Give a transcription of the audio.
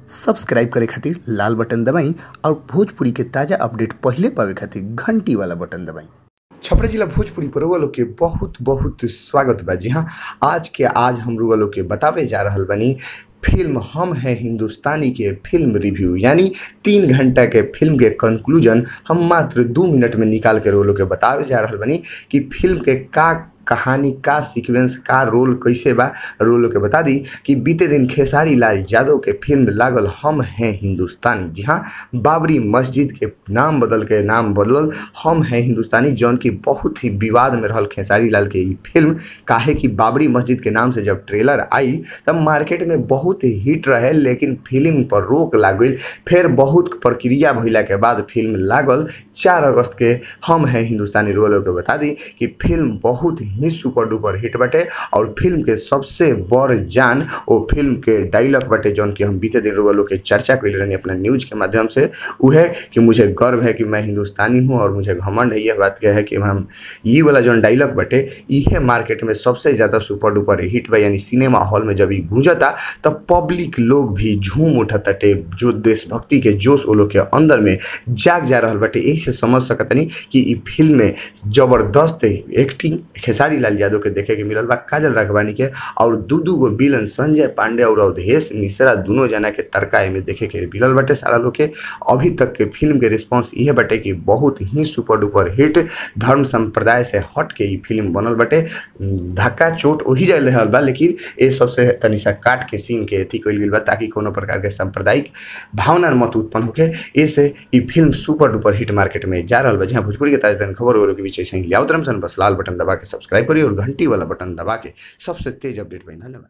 Subscribe करे खातिर लाल button दबाई और भोजपुरी के ताजा अपडेट पहले पावे खातिर घंटी वाला बटन दबाई। छपरा जिला भोजपुरी पर लोग के बहुत बहुत स्वागत बा। जी हाँ, आज हम लोग के बतावे जा रहल बनी फिल्म हम हैं हिंदुस्तानी के फिल्म रिव्यू, यानी 3 घंटा के फिल्म के कंक्लूजन हम मात्र 2 मिनट में निकाल के लोग के बतावे जा रहल बनी कि फिल्म के का कहानी का सीक्वेंस का रोल कैसे बा। रोल के बता दी कि बीते दिन खेसारी लाल यादव के फिल्म लागल हम हैं हिंदुस्तानी। जी हाँ, बाबरी मस्जिद के नाम बदल हम हैं हिंदुस्तानी, जौन की बहुत ही विवाद में रहल खेसारी लाल के फिल्म। काहे कि बाबरी मस्जिद के नाम से जब ट्रेलर आई तब मार्केट में बहुत हिट रहे, लेकिन फिल्म पर रोक लाग गई। फिर बहुत प्रक्रिया भइला के बाद फिल्म लागल 4 अगस्त के हम हैं हिंदुस्तानी। रोल के बता दी कि फिल्म बहुत ही सुपर डुपर हिट बटे और फिल्म के सबसे बड़ जान वो फिल्म के डायलॉग बटे, जौन कि हम बीते दिन लोग के चर्चा कैले रहनी अपना न्यूज के माध्यम से। वो है कि मुझे गर्व है कि मैं हिंदुस्तानी हूँ और मुझे घमंड है। यह बात क्या है कि हम ये वाला जो डायलॉग बटे ये मार्केट में सबसे ज़्यादा सुपर डुपर हिट बा, यानी सिनेमा हॉल में जब ये गूंजता तब पब्लिक लोग भी झूम उठताटे। जो देशभक्ति के जोश वो लोग के अंदर में जाग जा रहा बटे। यही से समझ सकतनी कि ये फिल्म में जबरदस्त एक्टिंग खेसारी लाल यादव के देखे के मिलल बा। काजल राघवानी के और दू गो विलन संजय पांडे और अवधेश मिश्रा दोनों जना के तड़का में देखे के मिलल बटे सारा लोग के। अभी तक के फिल्म के रिस्पांस ये बटे कि बहुत ही सुपर डुपर हिट, धर्म संप्रदाय से हट के ये फिल्म बनल बटे। धक्का चोट वही जा रहल बा, लेकिन ये सबसे तनी सा काट के सीन के अथी कइल गेल बा ताकि कोनो प्रकार के सांप्रदायिक भावना मत उत्पन्न होके। ऐसे ये film super duper hit market में जा रहल बा। जहां भोजपुरी के ताजा खबर और के बीच से लियावत रमसन बस लाल बटन दबा के सब्सक्राइब करिए और घंटी वाला बटन दबा के सबसे तेज अपडेट पाई। धन्यवाद।